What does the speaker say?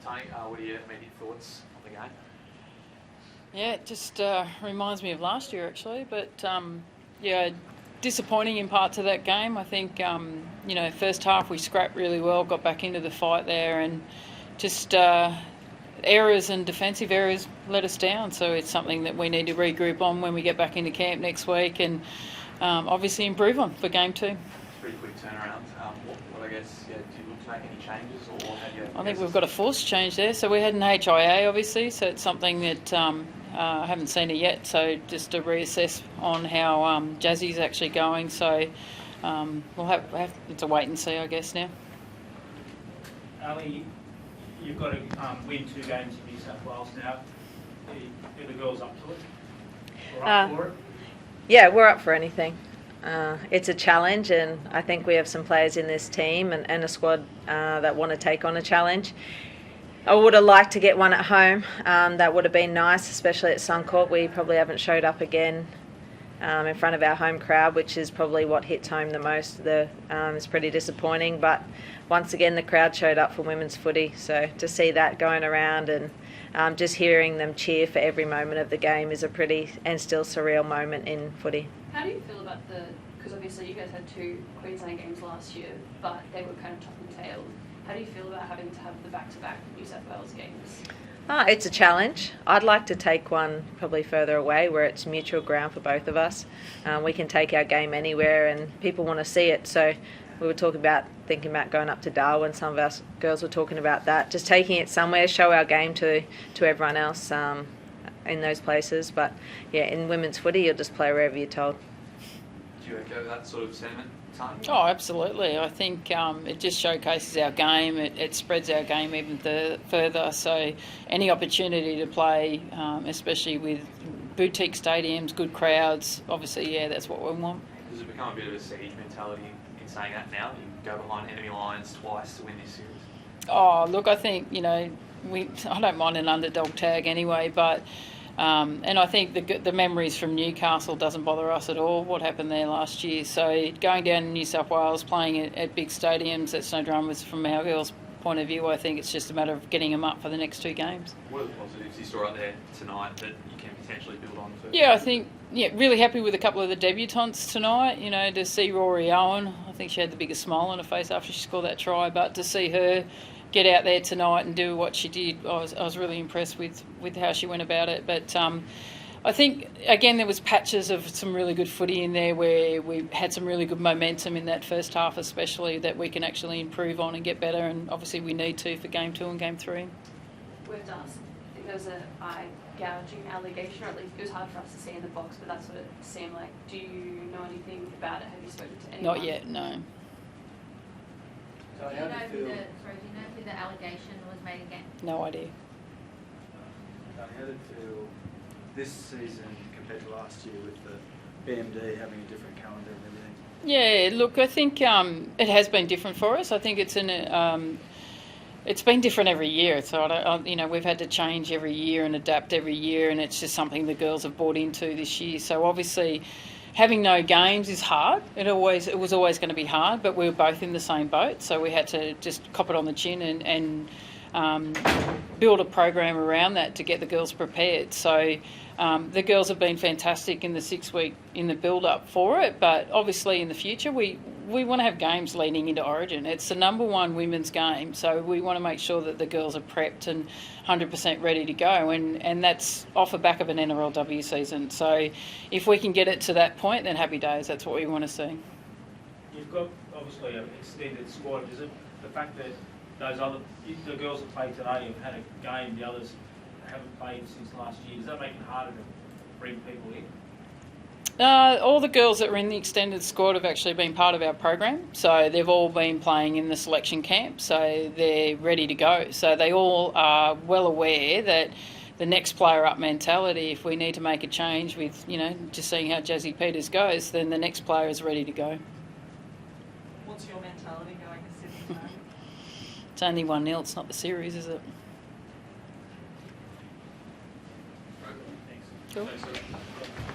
Tahnee, what are your immediate thoughts on the game? Yeah, it just reminds me of last year actually, but yeah, disappointing in parts of that game. I think first half we scrapped really well, got back into the fight there, and just errors and defensive errors let us down. So it's something that we need to regroup on when we get back into camp next week, and obviously improve on for game 2. Pretty quick turnaround. What I guess, do you look to make any changes, or have you? I think we've got a forced change there. So we had an HIA obviously, so it's something that I haven't seen it yet. So just to reassess on how Jazzy's actually going. So we'll have it's a wait and see, I guess now. Ali, you've got to win 2 games in New South Wales now. Are the girls up to it? Or up for it? Yeah, we're up for anything. It's a challenge, and I think we have some players in this team and a squad that want to take on a challenge. I would have liked to get one at home. That would have been nice, especially at Suncorp. We probably haven't showed up again in front of our home crowd, which is probably what hits home the most. It's pretty disappointing, but once again the crowd showed up for women's footy, so to see that going around and just hearing them cheer for every moment of the game is a pretty and still surreal moment in footy. How do you feel about because obviously you guys had 2 Queensland games last year, but they were kind of top and tail. How do you feel about having to have the back-to-back New South Wales games? It's a challenge. I'd like to take one probably further away where it's mutual ground for both of us. We can take our game anywhere and people want to see it. So we were thinking about going up to Darwin. Some of us girls were talking about that. Just taking it somewhere, show our game to everyone else in those places. But yeah, in women's footy, you'll just play wherever you're told. Do you echo that sort of sentiment, Tahnee? Oh, absolutely. I think it just showcases our game. It spreads our game even further. So any opportunity to play, especially with boutique stadiums, good crowds, obviously, yeah, that's what we want. Does it become a bit of a siege mentality in saying that now? You go behind enemy lines twice to win this series? Oh, look, I think, I don't mind an underdog tag anyway, but and I think the memories from Newcastle doesn't bother us at all, what happened there last year. So going down to New South Wales, playing at big stadiums, that's no dramas from our girls' point of view. I think it's just a matter of getting them up for the next 2 games. What are the positives you saw out there tonight that you can potentially build on for? Yeah, I think, really happy with a couple of the debutantes tonight. To see Rory Owen, I think she had the biggest smile on her face after she scored that try, but to see her get out there tonight and do what she did, I was really impressed with how she went about it. But I think, again, there was patches of some really good footy in there where we had some really good momentum in that first half especially that we can actually improve on and get better, and obviously we need to for game 2 and game 3. With us, I think there was an eye gouging allegation, or at least it was hard for us to see in the box, but that's what it seemed like. Do you know anything about it? Have you spoken to anyone? Not yet, no. Do you know who the allegation was made against? No idea. How did it feel this season compared to last year with the BMD having a different calendar and everything? Yeah, look, I think it has been different for us. I think it's been different every year. So we've had to change every year and adapt every year, and it's just something the girls have bought into this year. So obviously, having no games is hard. It was always going to be hard, but we were both in the same boat, so we had to just cop it on the chin and build a program around that to get the girls prepared. So the girls have been fantastic in the 6-week in the build-up for it, but obviously in the future we want to have games leading into Origin. It's the number 1 women's game, so we want to make sure that the girls are prepped and 100% ready to go, and that's off the back of an NRLW season. So if we can get it to that point, then happy days. That's what we want to see. You've got obviously an extended squad. Is it the fact that the girls that played today have had a game, the others haven't played since last year, does that make it harder to bring people in? All the girls that were in the extended squad have actually been part of our program, so they've all been playing in the selection camp, so they're ready to go. So they all are well aware that the next player up mentality, if we need to make a change with, just seeing how Jazzy Peters goes, then the next player is ready to go. What's your mentality going to Sydney? It's only 1-0, it's not the series, is it? Thanks. Cool. Thanks, sir.